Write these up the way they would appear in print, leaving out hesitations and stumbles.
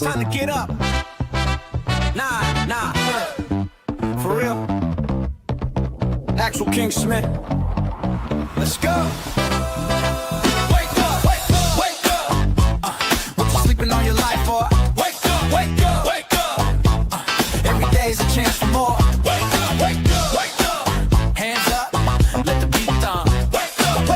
It's time to get up. Nah. For real. Actual King Smith. Let's go. Wake up. What you sleeping on your life for? Wake up. Every day's a chance for more. Wake up. Hands up. Let the beat thump. Wake up.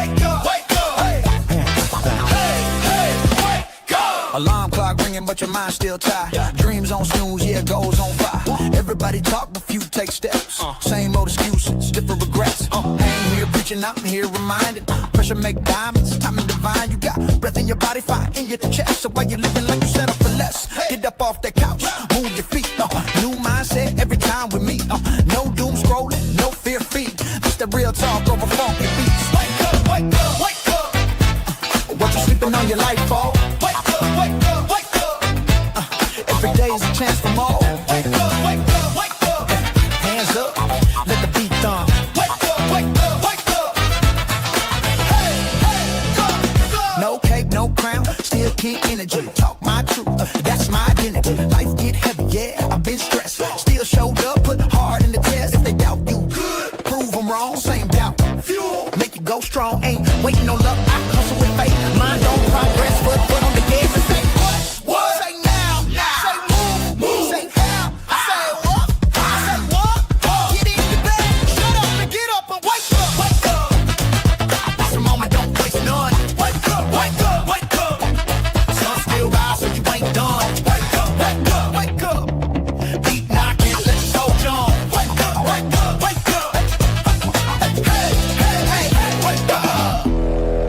Hey, wake up. Alarm clock ringing, but your mind still tired. Dreams on snooze, yeah, goals on fire. Everybody talk, but few take steps. Same old excuses, different regrets. I ain't here preaching, I'm here reminding. Pressure make diamonds, timing divine. You got breath in your body, fire in your chest. So why you living like you set up for less? Get up off that couch, move your feet. New mindset every time we meet. No doom scrolling, no fear feet. It's the real talk over funky beats. Wake up. What you sleeping on your life for? Wake up. Every day is a chance for more. Wake up. Hands up, let the beat thump. Wake up. Hey, go. No cape, no crown, still king energy. Talk my truth, that's my identity. Life get heavy, yeah, I've been stressed. Still showed up, put hard in the test. If they doubt you, good, prove them wrong. Same doubt, fuel, make you go strong. Ain't waiting on luck, I hustle with faith. Mind on progress, foot on the gas and say what? Say now, say move, say how, say what, say what. Get in the bed, shut up and get up and wake up. It's a moment, don't waste none. Wake up. Sun still rise, so you ain't done. Wake up. Beat knocking, let the soul jump. Wake up. Hey, wake up.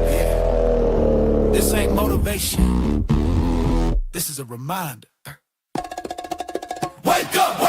Yeah. This ain't motivation. This is a reminder. Wake up.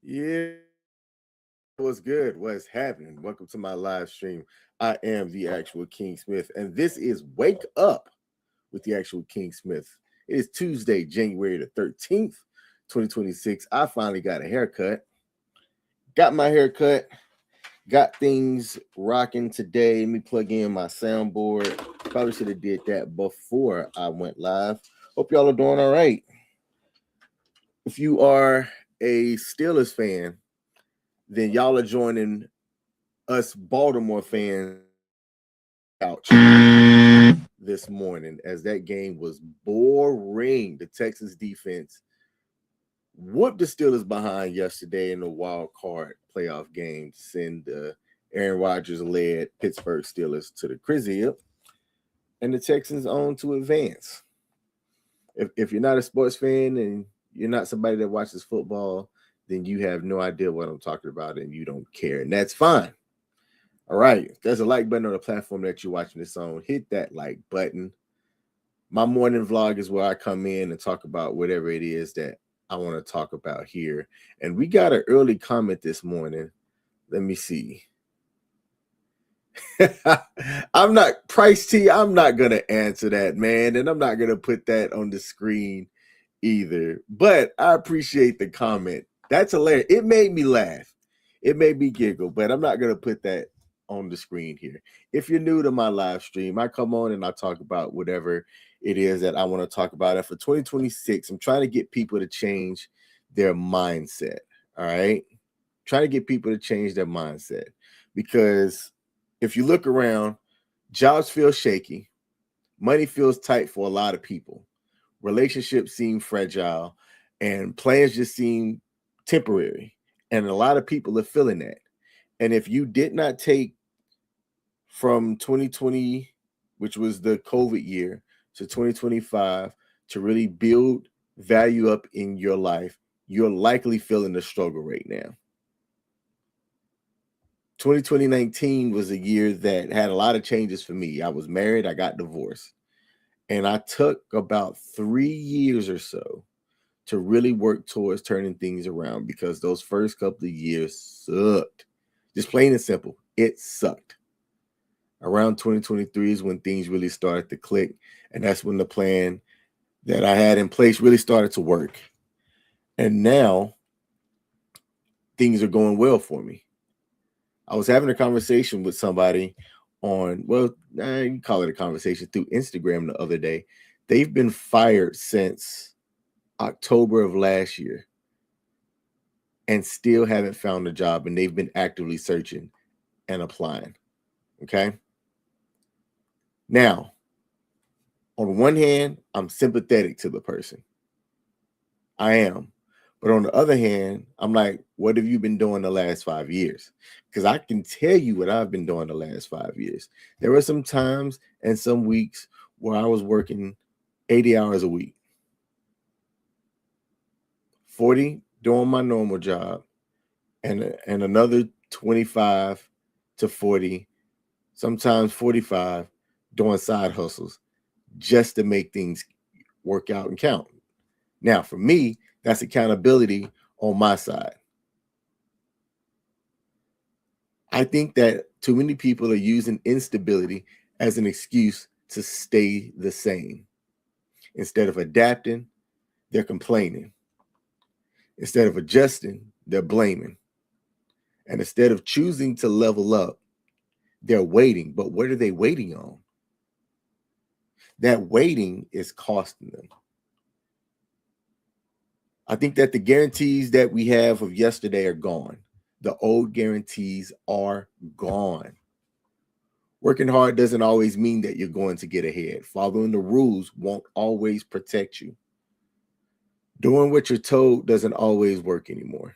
Yeah, what's good? What's happening? Welcome to my live stream. I am the actual King Smith, and this is Wake Up with the actual King Smith. It is Tuesday, January the 13th, 2026. I finally got a haircut. Got my haircut. Got things rocking today. Let me plug in my soundboard. Probably should have did that before I went live. Hope y'all are doing all right. If you are a Steelers fan, then y'all are joining us Baltimore fans couch this morning, as that game was boring. The Texans defense whooped the Steelers behind yesterday in the wild card playoff game to send the Aaron Rodgers-led Pittsburgh Steelers to the crib, and the Texans on to advance. If you're not a sports fan and you're not somebody that watches football, then you have no idea what I'm talking about and you don't care, and that's fine. All right, if there's a like button on the platform that you're watching this on, hit that like button. My morning vlog is where I come in and talk about whatever it is that I want to talk about here. And we got an early comment this morning. Let me see. I'm not Price T. I'm not going to answer that, man. And I'm not going to put that on the screen either. But I appreciate the comment. That's hilarious. It made me laugh. It made me giggle. But I'm not going to put that on the screen here. If you're new to my live stream, I come on and I talk about whatever it is that I want to talk about. And for 2026, I'm trying to get people to change their mindset. All right. Trying to get people to change their mindset, because if you look around, jobs feel shaky. Money feels tight for a lot of people. Relationships seem fragile, and plans just seem temporary. And a lot of people are feeling that. And if you did not take from 2020, which was the COVID year, to 2025 to really build value up in your life, you're likely feeling the struggle right now. 2019 was a year that had a lot of changes for me. I was married, I got divorced, and I took about 3 years or so to really work towards turning things around because those first couple of years sucked. Just plain and simple, it sucked. Around 2023 is when things really started to click, and that's when the plan that I had in place really started to work. And now things are going well for me. I was having a conversation with somebody on, well, you can call it a conversation through Instagram the other day. They've been fired since October of last year and still haven't found a job, and they've been actively searching and applying. Okay. Now, on one hand, I'm sympathetic to the person. I am. But on the other hand, I'm like, what have you been doing the last 5 years? Because I can tell you what I've been doing the last 5 years. There were some times and some weeks where I was working 80 hours a week, 40 doing my normal job, and another 25 to 40, sometimes 45, doing side hustles just to make things work out and count. Now, for me, that's accountability on my side. I think that too many people are using instability as an excuse to stay the same. Instead of adapting, they're complaining. Instead of adjusting, they're blaming. And instead of choosing to level up, they're waiting. But what are they waiting on? That waiting is costing them. I think that the guarantees that we have of yesterday are gone. The old guarantees are gone. Working hard doesn't always mean that you're going to get ahead. Following the rules won't always protect you. Doing what you're told doesn't always work anymore.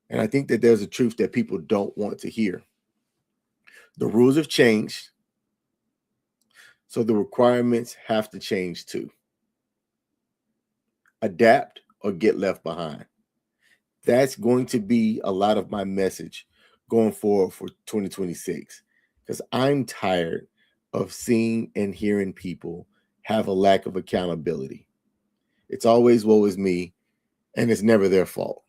And I think that there's a truth that people don't want to hear. The rules have changed, so the requirements have to change too. Adapt or get left behind. That's going to be a lot of my message going forward for 2026, because I'm tired of seeing and hearing people have a lack of accountability. It's always woe is me, and it's never their fault.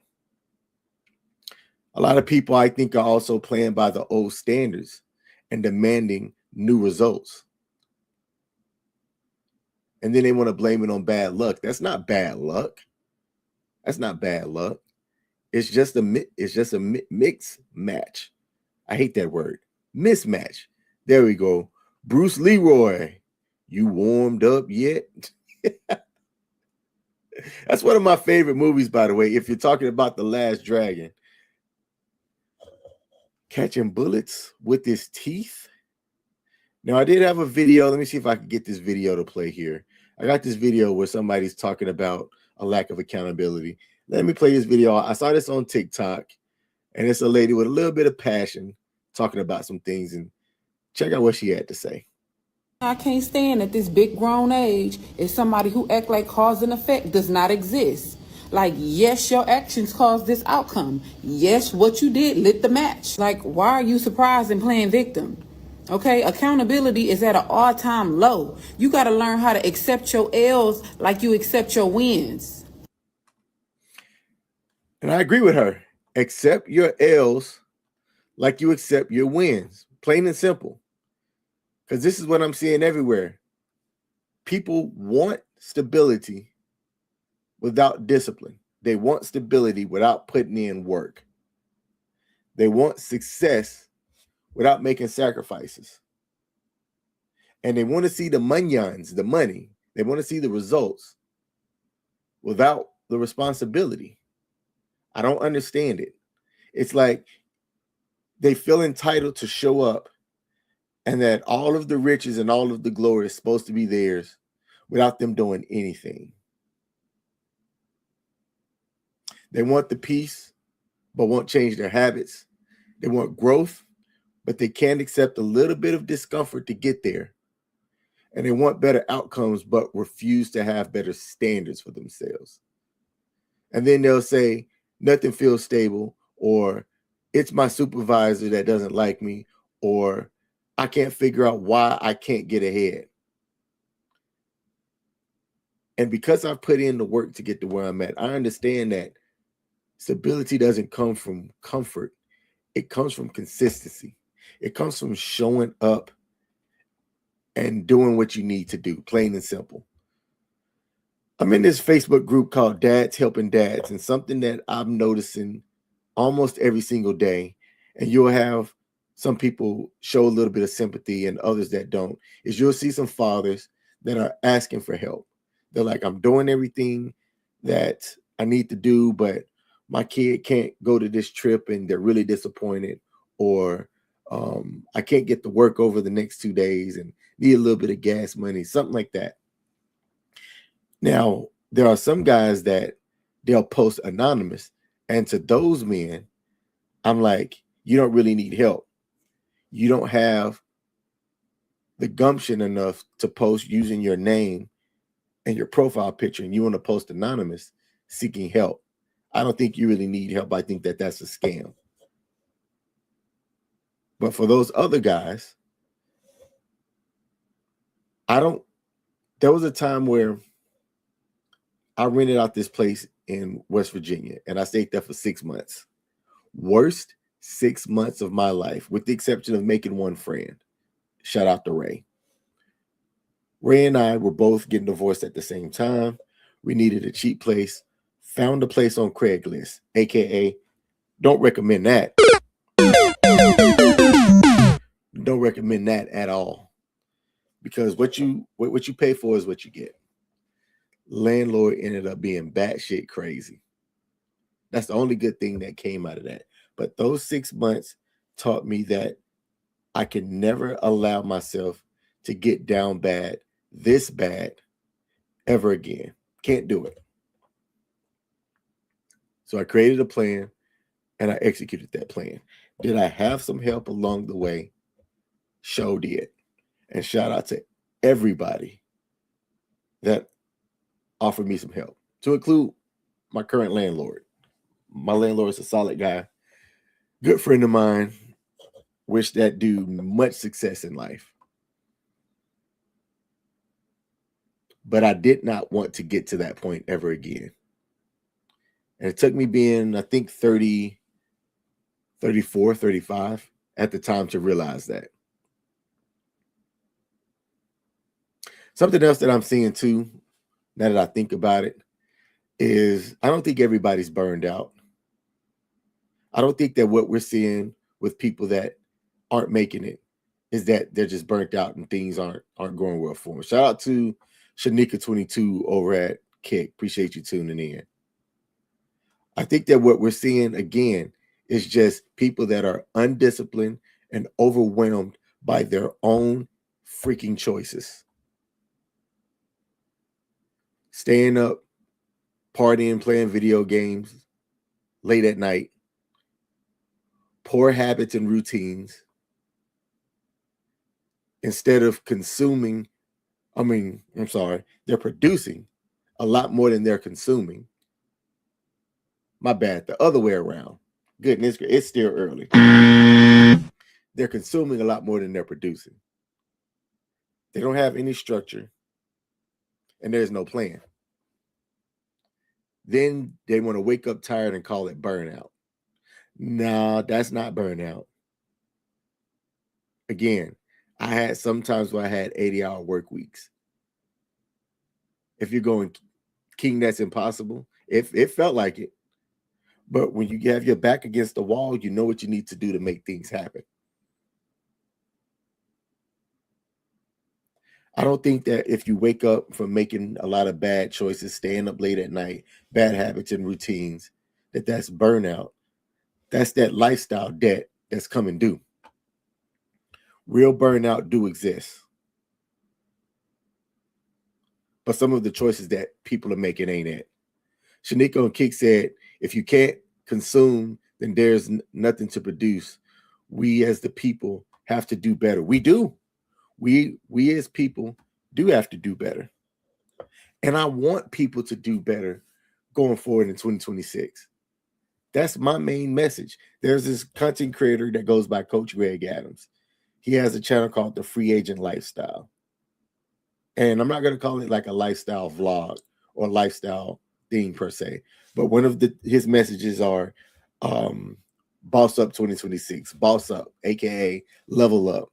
A lot of people, I think, are also playing by the old standards and demanding new results. And then they want to blame it on bad luck. That's not bad luck. That's not bad luck. It's just a mix match. I hate that word. Mismatch. There we go. Bruce Leroy, you warmed up yet? That's one of my favorite movies, by the way. If you're talking about The Last Dragon, catching bullets with his teeth. Now, I did have a video. Let me see if I can get this video to play here. I got this video where somebody's talking about a lack of accountability. Let me play this video. I saw this on TikTok, and it's a lady with a little bit of passion talking about some things, and check out what she had to say. I can't stand at this big grown age is somebody who act like cause and effect does not exist. Like, yes, your actions caused this outcome. Yes, what you did lit the match. Like, why are you surprised and playing victim? Okay, accountability is at an all-time low. You got to learn how to accept your L's like you accept your wins. And I agree with her. Accept your L's like you accept your wins. Plain and simple. Because this is what I'm seeing everywhere. People want stability without discipline. They want stability without putting in work. They want success without making sacrifices. And they want to see the munions, the money. They want to see the results without the responsibility. I don't understand it. It's like they feel entitled to show up, and that all of the riches and all of the glory is supposed to be theirs without them doing anything. They want the peace, but won't change their habits. They want growth, but they can't accept a little bit of discomfort to get there. And they want better outcomes, but refuse to have better standards for themselves. And then they'll say, nothing feels stable, or it's my supervisor that doesn't like me, or I can't figure out why I can't get ahead. And because I've put in the work to get to where I'm at, I understand that stability doesn't come from comfort. It comes from consistency. It comes from showing up and doing what you need to do, plain and simple. I'm in this Facebook group called Dads Helping Dads, and something that I'm noticing almost every single day, and you'll have some people show a little bit of sympathy and others that don't, is you'll see some fathers that are asking for help. They're like, I'm doing everything that I need to do, but my kid can't go to this trip and they're really disappointed, or I can't get to work over the next 2 days and need a little bit of gas money, something like that. Now, there are some guys that they'll post anonymous, and to those men, I'm like, you don't really need help. You don't have the gumption enough to post using your name and your profile picture, and you want to post anonymous seeking help. I don't think you really need help. I think that that's a scam. But for those other guys, there was a time where I rented out this place in West Virginia, and I stayed there for 6 months. Worst 6 months of my life, with the exception of making one friend. Shout out to Ray. Ray and I were both getting divorced at the same time. We needed a cheap place. Found a place on Craigslist, aka don't recommend that. Don't recommend that at all, because what you pay for is what you get. Landlord ended up being batshit crazy. That's the only good thing that came out of that. But those 6 months taught me that I can never allow myself to get down bad, this bad, ever again. Can't do it. So I created a plan and I executed that plan. Did I have some help along the way? Sure did. And shout out to everybody that offered me some help, to include my current landlord. My landlord is a solid guy, good friend of mine. Wish that dude much success in life. But I did not want to get to that point ever again. And it took me being, I think, 30, 34, 35 at the time to realize that. Something else that I'm seeing too, now that I think about it, is I don't think everybody's burned out. I don't think that what we're seeing with people that aren't making it is that they're just burnt out and things aren't going well for them. Shout out to Shanika22 over at Kick. Appreciate you tuning in. I think that what we're seeing again is just people that are undisciplined and overwhelmed by their own freaking choices. Staying up, partying, playing video games late at night, poor habits and routines. Instead of consuming, they're producing a lot more than they're consuming. My bad, the other way around. Goodness, it's still early. They're consuming a lot more than they're producing. They don't have any structure, and there's no plan. Then they want to wake up tired and call it burnout. No, that's not burnout. Again, I had sometimes where I had 80-hour work weeks. If you're going king, that's impossible. It felt like it. But when you have your back against the wall, you know what you need to do to make things happen. I don't think that if you wake up from making a lot of bad choices, staying up late at night, bad habits and routines, that's burnout. That's that lifestyle debt that's coming due. Real burnout do exist. But some of the choices that people are making ain't it. Shanika on Kick said, if you can't consume, then there's nothing to produce. We as the people have to do better. We do. We as people do have to do better. And I want people to do better going forward in 2026. That's my main message. There's this content creator that goes by Coach Greg Adams. He has a channel called The Free Agent Lifestyle. And I'm not going to call it like a lifestyle vlog or lifestyle thing per se, but one of his messages are boss up 2026, boss up, aka level up.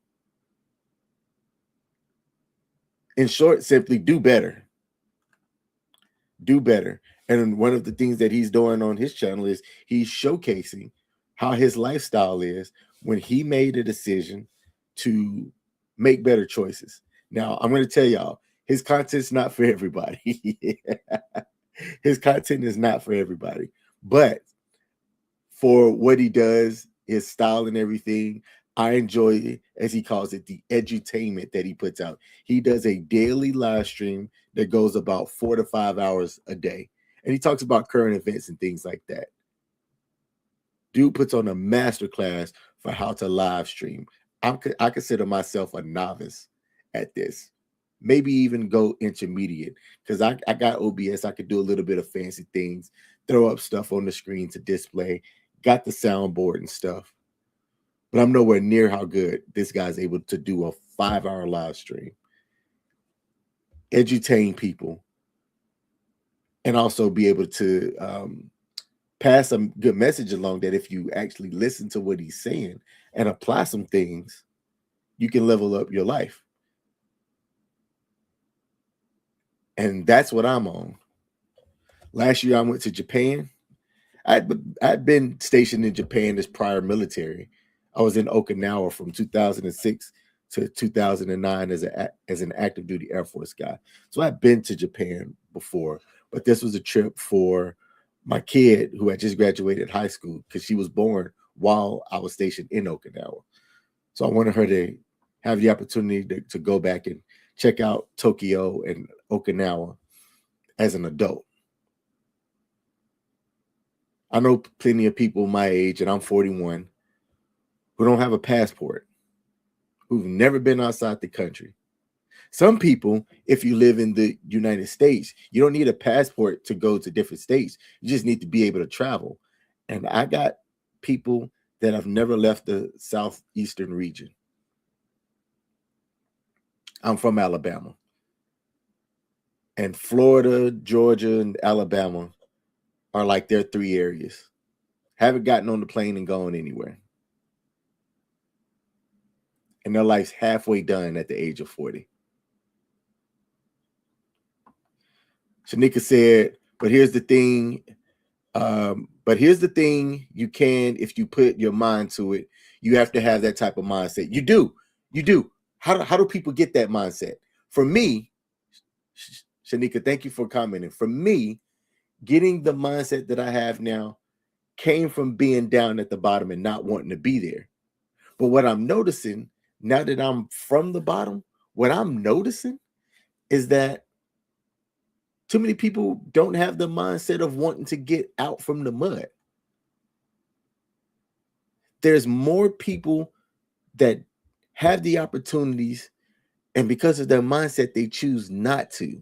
In short, simply do better. Do better. And one of the things that he's doing on his channel is he's showcasing how his lifestyle is when he made a decision to make better choices. Now, I'm going to tell y'all, his content's not for everybody. His content is not for everybody. But for what he does, his style and everything, I enjoy it, as he calls it, the edutainment that he puts out. He does a daily live stream that goes about 4 to 5 hours a day. And he talks about current events and things like that. Dude puts on a masterclass for how to live stream. I consider myself a novice at this. Maybe even go intermediate, because I got OBS. I could do a little bit of fancy things, throw up stuff on the screen to display, got the soundboard and stuff. But I'm nowhere near how good this guy's able to do a 5-hour live stream, edutain people, and also be able to pass some good message along that if you actually listen to what he's saying and apply some things, you can level up your life. And that's what I'm on. Last year, I went to Japan. I'd been stationed in Japan as prior military. I was in Okinawa from 2006 to 2009 as an active duty Air Force guy. So I'd been to Japan before, but this was a trip for my kid who had just graduated high school, because she was born while I was stationed in Okinawa. So I wanted her to have the opportunity to go back and check out Tokyo and Okinawa as an adult. I know plenty of people my age, and I'm 41, who don't have a passport, who've never been outside the country. Some people, if you live in the United States, you don't need a passport to go to different states. You just need to be able to travel. And I got people that have never left the southeastern region. I'm from Alabama. And Florida, Georgia, and Alabama are like their 3 areas. Haven't gotten on the plane and gone anywhere. And their life's halfway done at the age of 40. Shanika said, but here's the thing. You can, if you put your mind to it, you have to have that type of mindset. You do. How do people get that mindset? For me, Shanika, thank you for commenting. For me, getting the mindset that I have now came from being down at the bottom and not wanting to be there. But what I'm noticing now that I'm from the bottom, what I'm noticing is that too many people don't have the mindset of wanting to get out from the mud. There's more people that have the opportunities, and because of their mindset, they choose not to.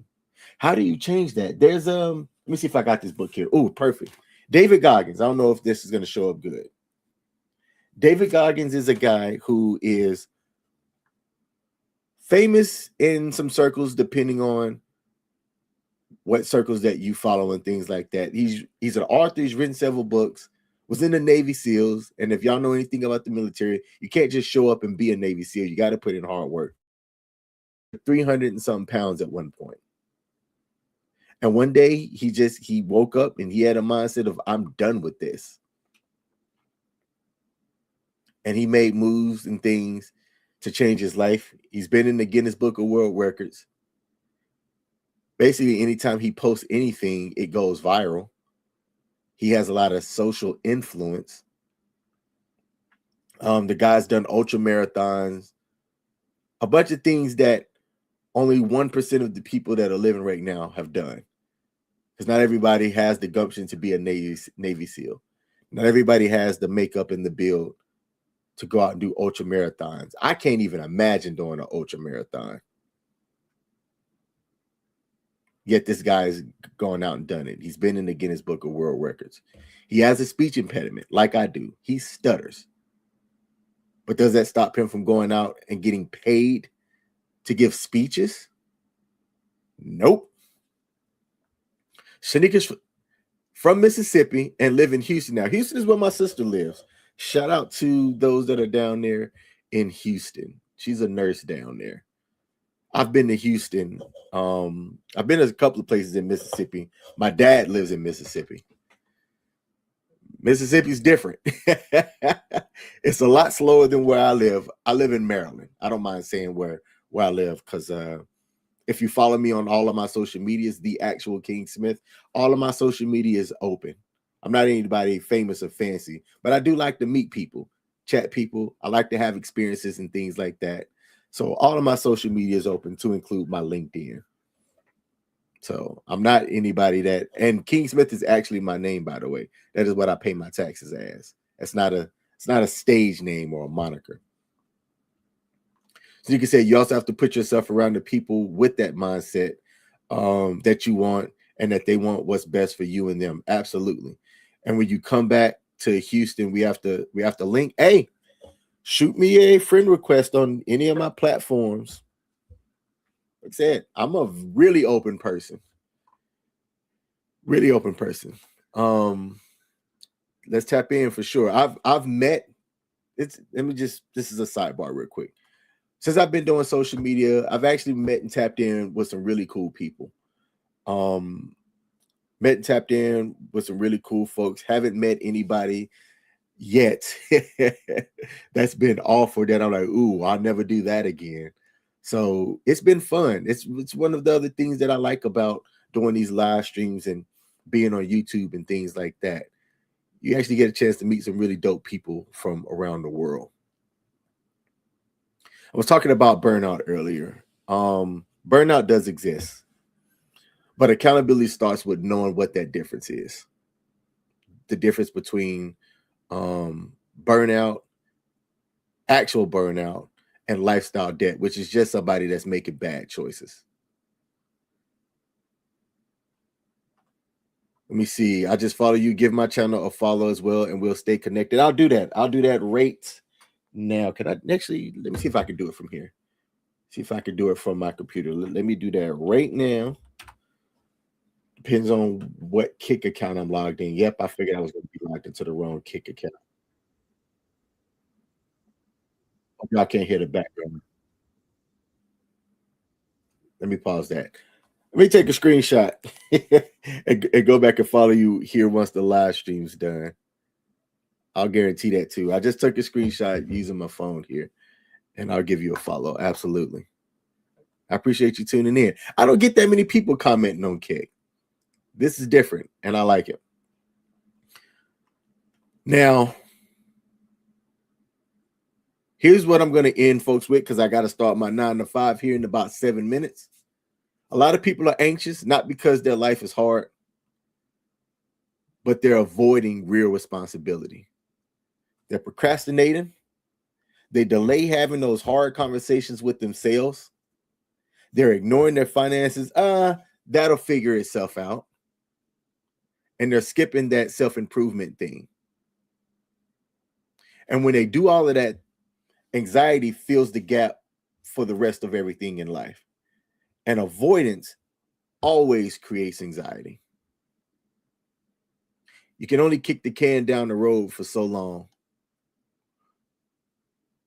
How do you change that? There's let me see if I got this book here. Oh, perfect. David Goggins. I don't know if this is going to show up good. David Goggins is a guy who is famous in some circles, depending on what circles that you follow and things like that. He's an author. He's written several books, was in the Navy SEALs. And if y'all know anything about the military, you can't just show up and be a Navy SEAL. You got to put in hard work. 300 and some pounds at one point. And one day he woke up and he had a mindset of, I'm done with this. And he made moves and things to change his life. He's been in the Guinness Book of World Records. Basically, anytime he posts anything, it goes viral. He has a lot of social influence. The guy's done ultra marathons, a bunch of things that only 1% of the people that are living right now have done. Because not everybody has the gumption to be a Navy SEAL. Not everybody has the makeup and the build to go out and do ultra marathons. I can't even imagine doing an ultra marathon. Yet this guy has gone out and done it. He's been in the Guinness Book of World Records. He has a speech impediment, like I do. He stutters. But does that stop him from going out and getting paid to give speeches? Nope. Shanika's from Mississippi and live in Houston now. Houston is where my sister lives. Shout out to those that are down there in Houston. She's a nurse down there. I've been to Houston. I've been to a couple of places in Mississippi. My dad lives in Mississippi. Mississippi's different. It's a lot slower than where I live. I live in Maryland. I don't mind saying where I live, because if you follow me on all of my social medias, The Actual King Smith, all of my social media is open. I'm not anybody famous or fancy, but I do like to meet people, chat people. I like to have experiences and things like that. So all of my social media is open, to include my LinkedIn. So I'm not anybody that, and King Smith is actually my name, by the way. That is what I pay my taxes as. It's not a stage name or a moniker. So you can say you also have to put yourself around the people with that mindset that you want, and that they want what's best for you and them. Absolutely. And when you come back to Houston, we have to link. Hey, shoot me a friend request on any of my platforms. Like I said, I'm a really open person. Really open person. Let's tap in for sure. I've met, this is a sidebar real quick. Since I've been doing social media, I've actually met and tapped in with some really cool people. Met and tapped in with some really cool folks. Haven't met anybody yet that's been offered that I'm like, ooh, I'll never do that again. So it's been fun. It's one of the other things that I like about doing these live streams and being on YouTube and things like that. You actually get a chance to meet some really dope people from around the world. I was talking about burnout earlier. Burnout does exist, but accountability starts with knowing what that difference is. The difference between burnout, actual burnout, and lifestyle debt, which is just somebody that's making bad choices. Let me see. I just follow you. Give my channel a follow as well, and we'll stay connected. I'll do that. I'll do that right now. Can I actually, let me see if I can do it from here. See if I can do it from my computer. Let me do that right now. Depends on what Kick account I'm logged in. Yep, I figured I was going to be logged into the wrong Kick account. Y'all can't hear the background. Let me pause that. Let me take a screenshot and go back and follow you here once the live stream's done. I'll guarantee that too. I just took a screenshot using my phone here, and I'll give you a follow. Absolutely. I appreciate you tuning in. I don't get that many people commenting on Kick. This is different, and I like it. Now, here's what I'm going to end folks with, because I got to start my 9 to 5 here in about 7 minutes. A lot of people are anxious, not because their life is hard, but they're avoiding real responsibility. They're procrastinating. They delay having those hard conversations with themselves. They're ignoring their finances. That'll figure itself out. And they're skipping that self-improvement thing. And when they do all of that, anxiety fills the gap for the rest of everything in life. And avoidance always creates anxiety. You can only kick the can down the road for so long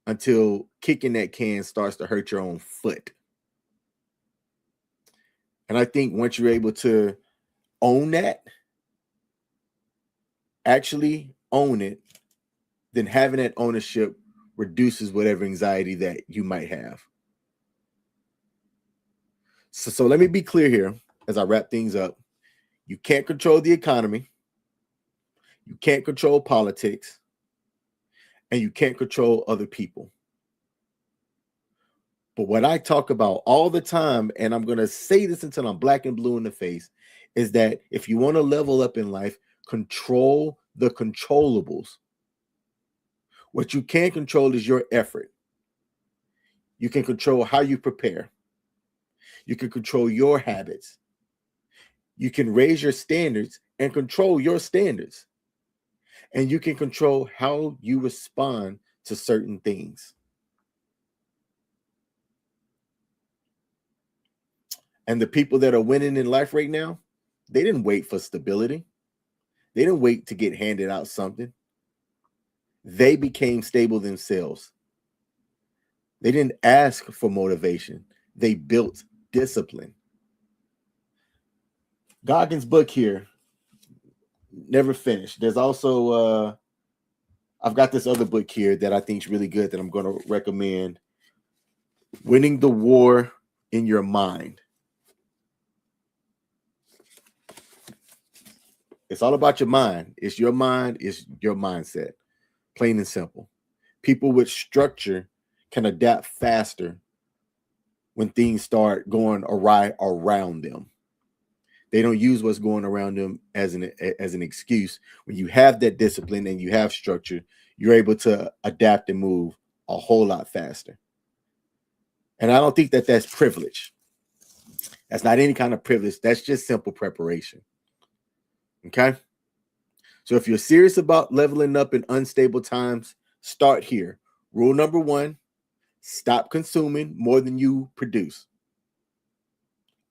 until kicking that can starts to hurt your own foot. And I think once you're able to own that, actually own it, then having that ownership reduces whatever anxiety that you might have. So let me be clear here as I wrap things up. You can't control the economy. You can't control politics. And you can't control other people. But what I talk about all the time, and I'm going to say this until I'm black and blue in the face, is that if you want to level up in life, control the controllables. What you can control is your effort. You can control how you prepare. You can control your habits. You can raise your standards and control your standards. And you can control how you respond to certain things. And the people that are winning in life right now, they didn't wait for stability. They didn't wait to get handed out something. They became stable themselves. They didn't ask for motivation. They built discipline. Goggins' book here, never finished. There's also, I've got this other book here that I think is really good that I'm going to recommend. Winning the War in Your Mind. It's all about your mind. It's your mind. It's your mindset. Plain and simple. People with structure can adapt faster when things start going awry around them. They don't use what's going around them as an excuse. When you have that discipline and you have structure, you're able to adapt and move a whole lot faster. And I don't think that that's privilege. That's not any kind of privilege. That's just simple preparation. Okay? So if you're serious about leveling up in unstable times, start here. Rule number 1, stop consuming more than you produce.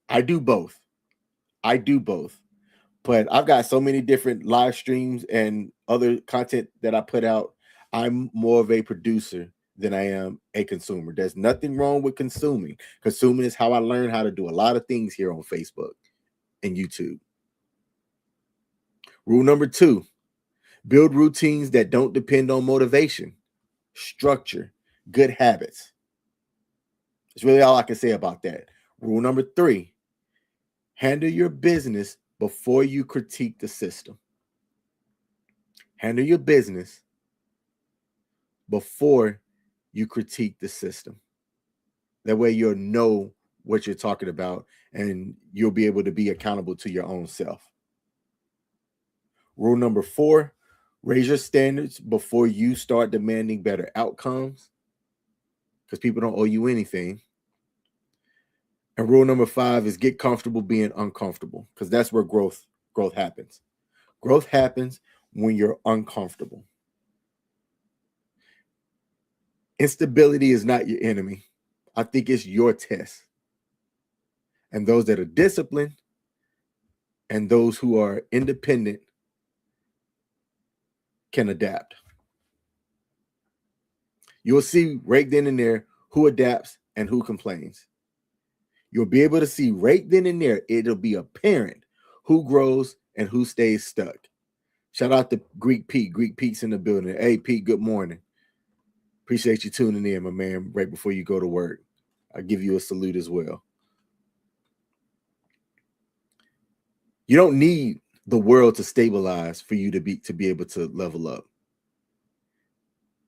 I do both. But I've got so many different live streams and other content that I put out. I'm more of a producer than I am a consumer. There's nothing wrong with consuming. Consuming is how I learned how to do a lot of things here on Facebook and YouTube. Rule number 2, build routines that don't depend on motivation, structure, good habits. That's really all I can say about that. Rule number 3, handle your business before you critique the system. Handle your business before you critique the system. That way you'll know what you're talking about and you'll be able to be accountable to your own self. Rule number 4, raise your standards before you start demanding better outcomes, because people don't owe you anything. And rule number 5 is get comfortable being uncomfortable, because that's where growth happens. Growth happens when you're uncomfortable. Instability is not your enemy. I think it's your test. And those that are disciplined and those who are independent can adapt. You'll see right then and there who adapts and who complains. You'll be able to see right then and there, it'll be apparent who grows and who stays stuck. Shout out to Greek Pete. Greek Pete's in the building. Hey, Pete, good morning. Appreciate you tuning in, my man, right before you go to work. I'll give you a salute as well. You don't need the world to stabilize for you to be able to level up.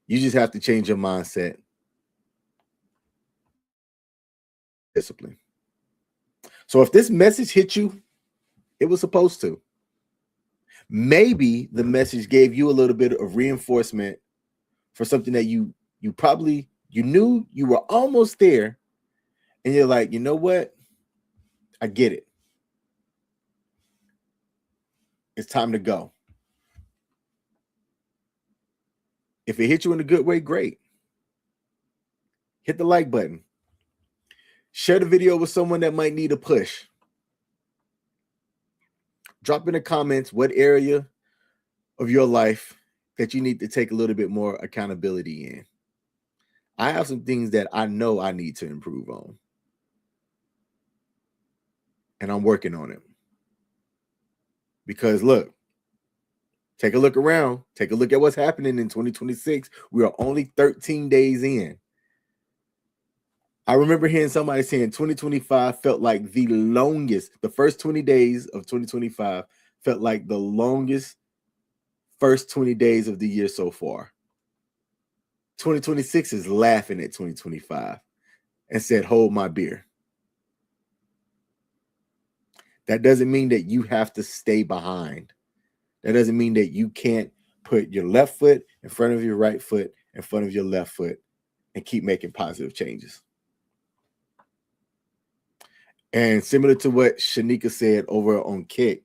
You just have to change your mindset. Discipline. So if this message hit you, it was supposed to. Maybe the message gave you a little bit of reinforcement for something that you knew you were almost there, and you're like, you know what? I get it. It's time to go. If it hit you in a good way, great. Hit the like button. Share the video with someone that might need a push. Drop in the comments what area of your life that you need to take a little bit more accountability in. I have some things that I know I need to improve on. And I'm working on it. Because look, take a look around. Take a look at what's happening in 2026. We are only 13 days in. I remember hearing somebody saying 2025 felt like the longest. The first 20 days of 2025 felt like the longest first 20 days of the year so far. 2026 is laughing at 2025 and said, hold my beer. That doesn't mean that you have to stay behind. That doesn't mean that you can't put your left foot in front of your right foot, in front of your left foot, and keep making positive changes. And similar to what Shanika said over on Kick,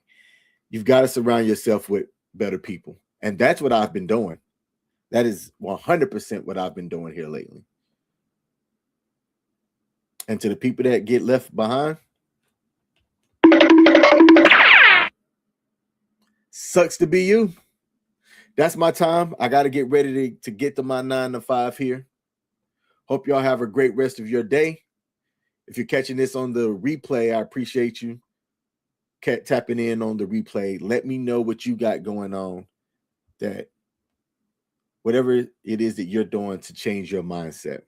you've got to surround yourself with better people. And that's what I've been doing. That is 100% what I've been doing here lately. And to the people that get left behind, sucks to be you. That's my time. I got to get ready to get to my 9 to 5 here. Hope y'all have a great rest of your day. If you're catching this on the replay, I appreciate you tapping in on the replay. Let me know what you got going on, that whatever it is that you're doing to change your mindset.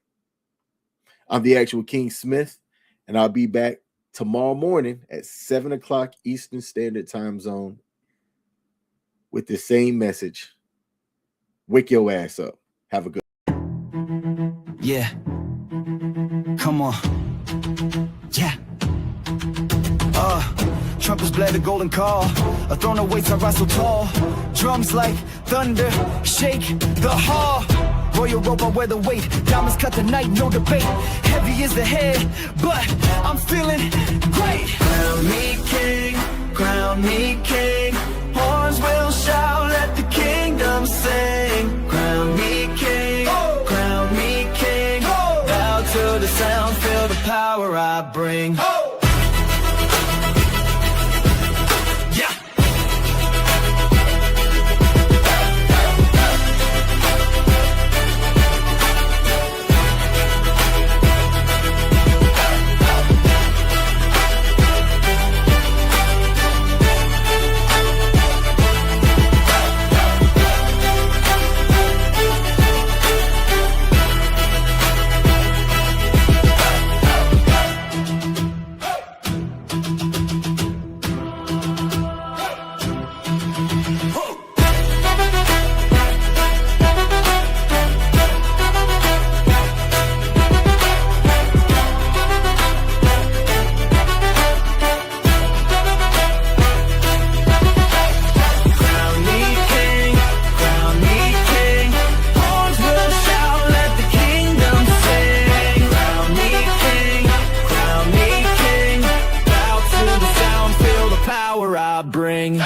I'm the actual King Smith, and I'll be back tomorrow morning at 7 o'clock Eastern Standard Time Zone with the same message. Wake your ass up. Have a good. Yeah. Come on. Yeah. Trumpets blare the golden call. A throne of weights I rise so tall. Drums like thunder shake the hall. Royal robe, I wear the weight. Diamonds cut the night, no debate. Heavy is the head, but I'm feeling great. Crown me king, crown me king. Horns will shout, let the kingdom sing. Crown me king, crown me king. Bow to the sound, feel the power I bring. I bring.